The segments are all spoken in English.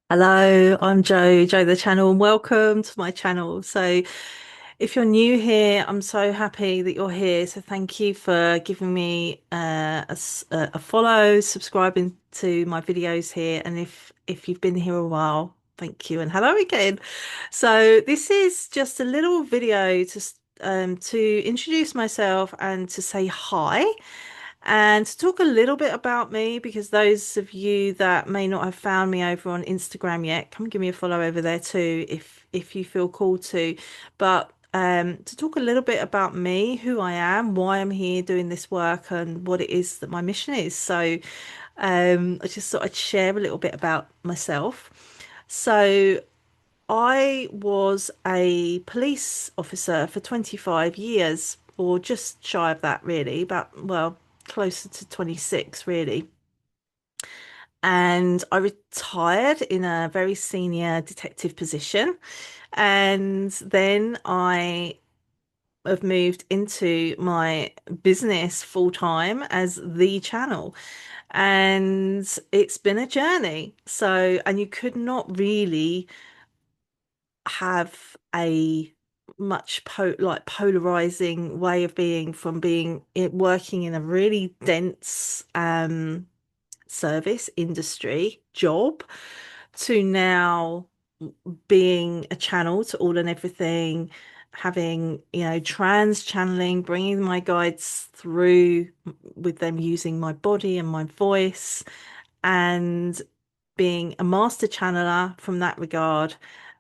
Hello, I'm Joe the channel, and welcome to my channel. So, if you're new here, I'm so happy that you're here. So, thank you for giving me a follow, subscribing to my videos here, and if you've been here a while, thank you and hello again. So, this is just a little video to introduce myself and to say hi. And to talk a little bit about me, because those of you that may not have found me over on Instagram yet, come give me a follow over there too if you feel called to. But to talk a little bit about me, who I am, why I'm here doing this work, and what it is that my mission is. So I just thought I'd share a little bit about myself. So I was a police officer for 25 years, or just shy of that, really, about, well, closer to 26, really. And I retired in a very senior detective position. And then I have moved into my business full time as the channel. And it's been a journey. So, and you could not really have a much polarizing way of being from working in a really dense service industry job to now being a channel to all and everything, having, trans channeling, bringing my guides through with them using my body and my voice, and being a master channeler from that regard,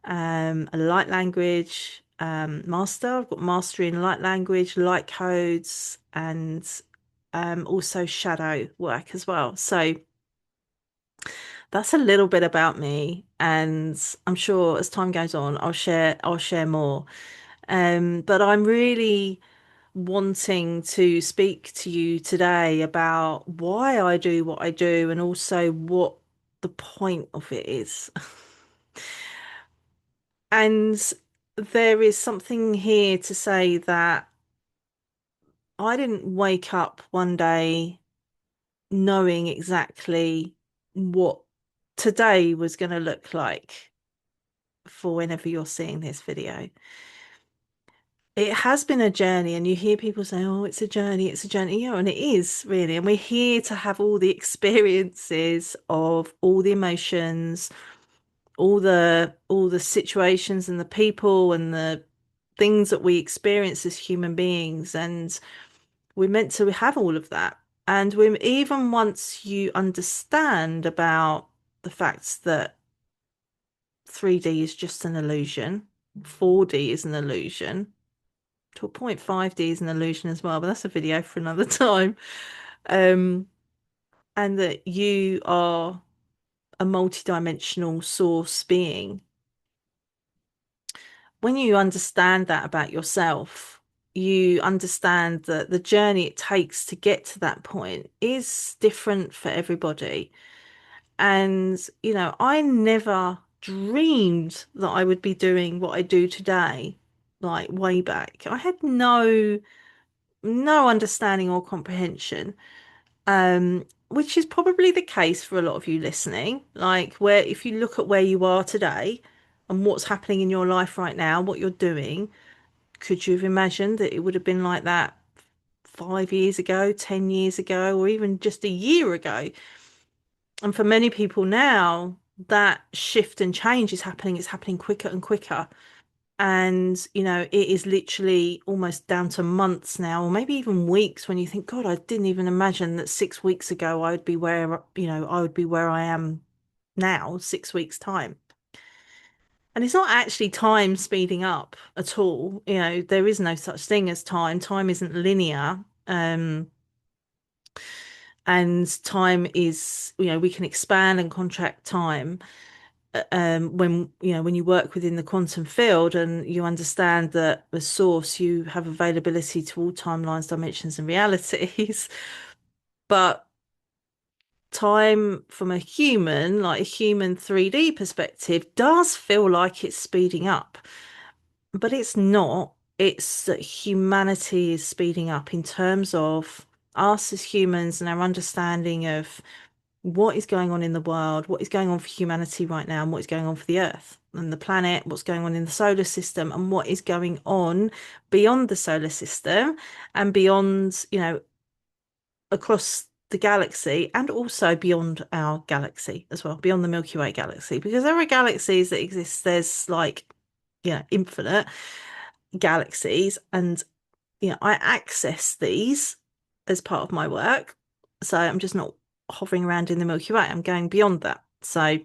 a light language master. I've got mastery in light language, light codes, and also shadow work as well. So that's a little bit about me, and I'm sure as time goes on, I'll share more. But I'm really wanting to speak to you today about why I do what I do and also what the point of it is. And there is something here to say that I didn't wake up one day knowing exactly what today was going to look like for whenever you're seeing this video. It has been a journey, and you hear people say, "Oh, it's a journey," and it is really. And we're here to have all the experiences of all the emotions, all the situations and the people and the things that we experience as human beings. And we're meant to have all of that. And we even once you understand about the fact that 3D is just an illusion, 4D is an illusion, to a point 5D is an illusion as well, but that's a video for another time. Um, and that you are a multi-dimensional source being. When you understand that about yourself, you understand that the journey it takes to get to that point is different for everybody. And, I never dreamed that I would be doing what I do today, like way back. I had no understanding or comprehension, which is probably the case for a lot of you listening. Like, where if you look at where you are today and what's happening in your life right now, what you're doing, could you have imagined that it would have been like that 5 years ago, 10 years ago, or even just a year ago? And for many people now, that shift and change is happening. It's happening quicker and quicker. And, it is literally almost down to months now, or maybe even weeks, when you think, God, I didn't even imagine that 6 weeks ago I would be where I am now, 6 weeks' time. And it's not actually time speeding up at all. There is no such thing as time. Time isn't linear. And time is, we can expand and contract time when you work within the quantum field and you understand that as source, you have availability to all timelines, dimensions, and realities. But time from a human, like a human 3D perspective, does feel like it's speeding up. But it's not. It's that humanity is speeding up in terms of us as humans and our understanding of what is going on in the world, what is going on for humanity right now, and what is going on for the Earth and the planet, what's going on in the solar system, and what is going on beyond the solar system and beyond, across the galaxy and also beyond our galaxy as well, beyond the Milky Way galaxy, because there are galaxies that exist. There's like, infinite galaxies, and I access these as part of my work. So I'm just not hovering around in the Milky Way. I'm going beyond that. So,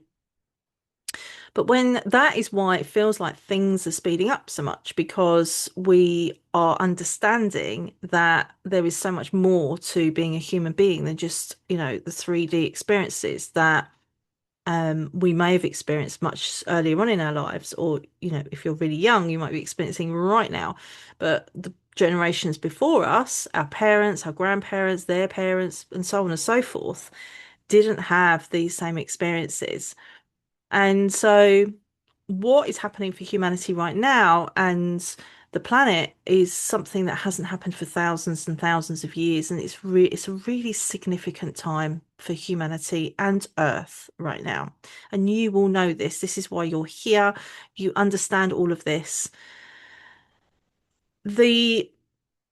but when that is why it feels like things are speeding up so much, because we are understanding that there is so much more to being a human being than just, the 3D experiences that we may have experienced much earlier on in our lives, or, if you're really young, you might be experiencing right now. But the generations before us, our parents, our grandparents, their parents, and so on and so forth, didn't have these same experiences. And so, what is happening for humanity right now and the planet is something that hasn't happened for thousands and thousands of years, and it's a really significant time for humanity and Earth right now. And you will know this. This is why you're here. You understand all of this. The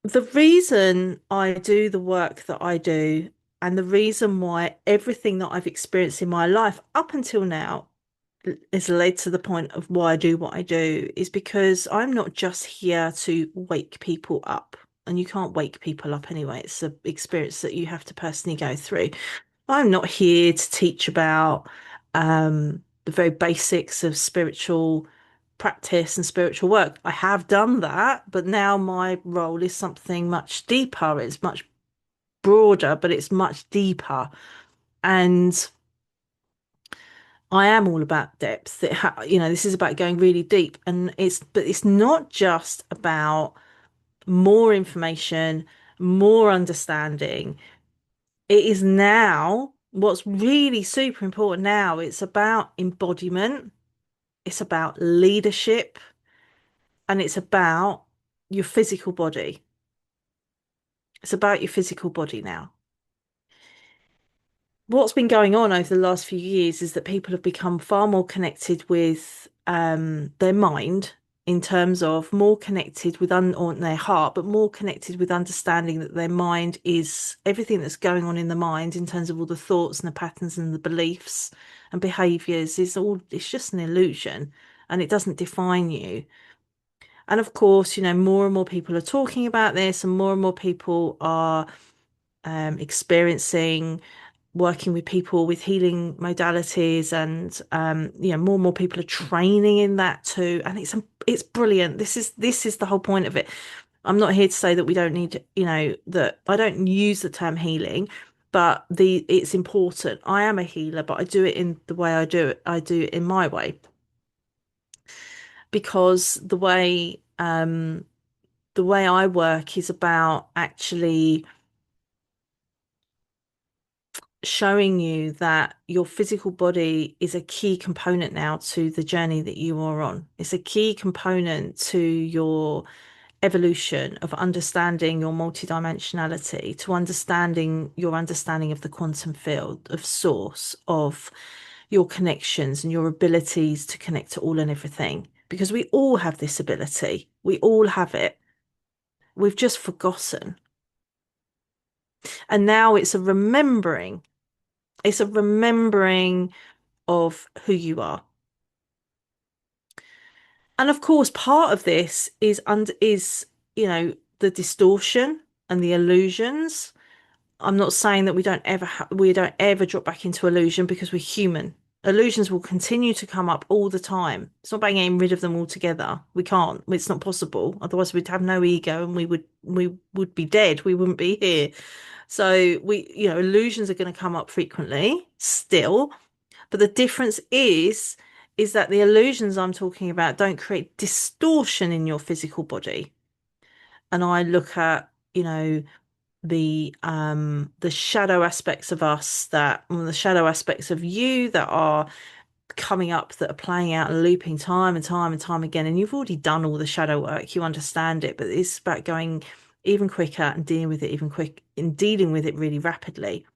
the reason I do the work that I do, and the reason why everything that I've experienced in my life up until now is led to the point of why I do what I do is because I'm not just here to wake people up. And you can't wake people up anyway. It's an experience that you have to personally go through. I'm not here to teach about the very basics of spiritual practice and spiritual work. I have done that, but now my role is something much deeper. It's much broader, but it's much deeper. And I am all about depth. This is about going really deep, and but it's not just about more information, more understanding. It is now what's really super important now. It's about embodiment, it's about leadership, and it's about your physical body. It's about your physical body now. What's been going on over the last few years is that people have become far more connected with their mind, in terms of more connected with or their heart, but more connected with understanding that their mind is everything that's going on in the mind, in terms of all the thoughts and the patterns and the beliefs and behaviors, it's just an illusion, and it doesn't define you. And of course, more and more people are talking about this, and more people are experiencing working with people with healing modalities, and more and more people are training in that too, and it's brilliant. This is the whole point of it. I'm not here to say that we don't need, that I don't use the term healing, but it's important. I am a healer, but I do it in the way I do it in my way, because the way I work is about actually showing you that your physical body is a key component now to the journey that you are on. It's a key component to your evolution of understanding your multidimensionality, to understanding your understanding of the quantum field, of source, of your connections and your abilities to connect to all and everything. Because we all have this ability. We all have it. We've just forgotten. And now it's a remembering. It's a remembering of who you are. And of course, part of this is the distortion and the illusions. I'm not saying that we don't ever drop back into illusion, because we're human. Illusions will continue to come up all the time. It's not about getting rid of them altogether. We can't. It's not possible. Otherwise, we'd have no ego, and we would be dead. We wouldn't be here. So illusions are going to come up frequently still. But the difference is that the illusions I'm talking about don't create distortion in your physical body. And I look at, the shadow aspects of us, the shadow aspects of you that are coming up, that are playing out and looping time and time and time again. And you've already done all the shadow work, you understand it, but it's about going even quicker and dealing with it really rapidly.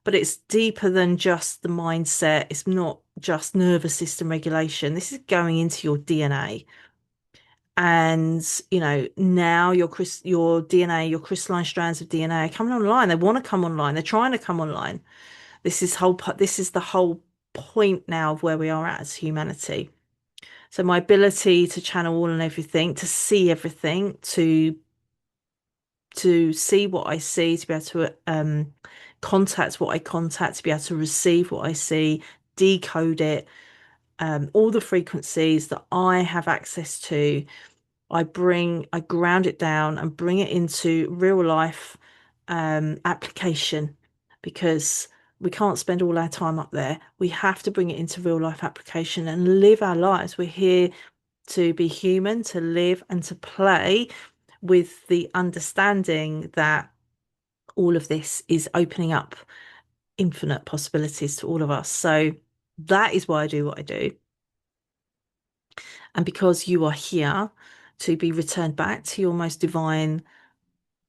but it's deeper than just the mindset. It's not just nervous system regulation. This is going into your DNA. And, now your DNA, your crystalline strands of DNA are coming online. They want to come online. They're trying to come online. This is the whole point now of where we are at as humanity. So my ability to channel all and everything, to see everything, to see what I see, to be able to contact what I contact, to be able to receive what I see, decode it, all the frequencies that I have access to, I ground it down and bring it into real life application, because we can't spend all our time up there. We have to bring it into real life application and live our lives. We're here to be human, to live and to play, with the understanding that all of this is opening up infinite possibilities to all of us. So that is why I do what I do. And because you are here to be returned back to your most divine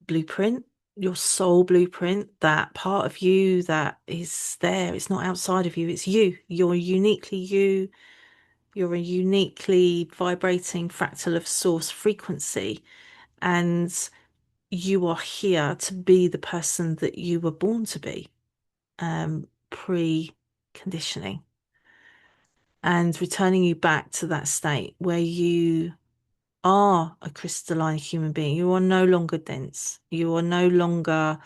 blueprint, your soul blueprint, that part of you that is there, it's not outside of you, it's you. You're uniquely you. You're a uniquely vibrating fractal of source frequency. And you are here to be the person that you were born to be, pre-conditioning, and returning you back to that state where you are a crystalline human being. You are no longer dense. You are no longer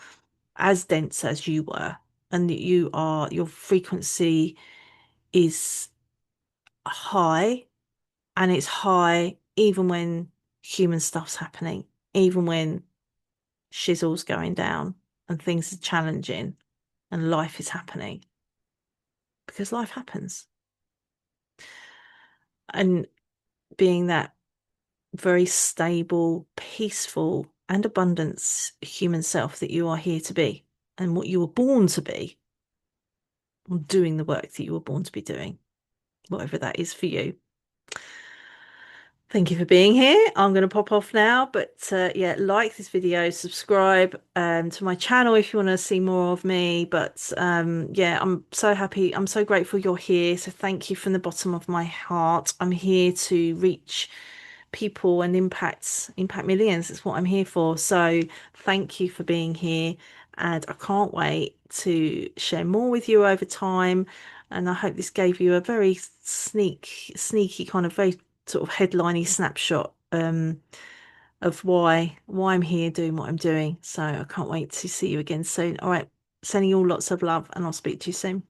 as dense as you were. And your frequency is high, and it's high even when human stuff's happening, even when shizzle's going down and things are challenging and life is happening, because life happens. And being that very stable, peaceful, and abundance human self that you are here to be, and what you were born to be, doing the work that you were born to be doing, whatever that is for you. Thank you for being here. I'm going to pop off now, but yeah, like this video, subscribe to my channel if you want to see more of me. But yeah, I'm so happy. I'm so grateful you're here. So thank you from the bottom of my heart. I'm here to reach people and impact millions. That's what I'm here for. So thank you for being here, and I can't wait to share more with you over time. And I hope this gave you a very sneaky kind of very sort of headliney snapshot of why I'm here doing what I'm doing. So I can't wait to see you again soon. All right, sending you all lots of love, and I'll speak to you soon.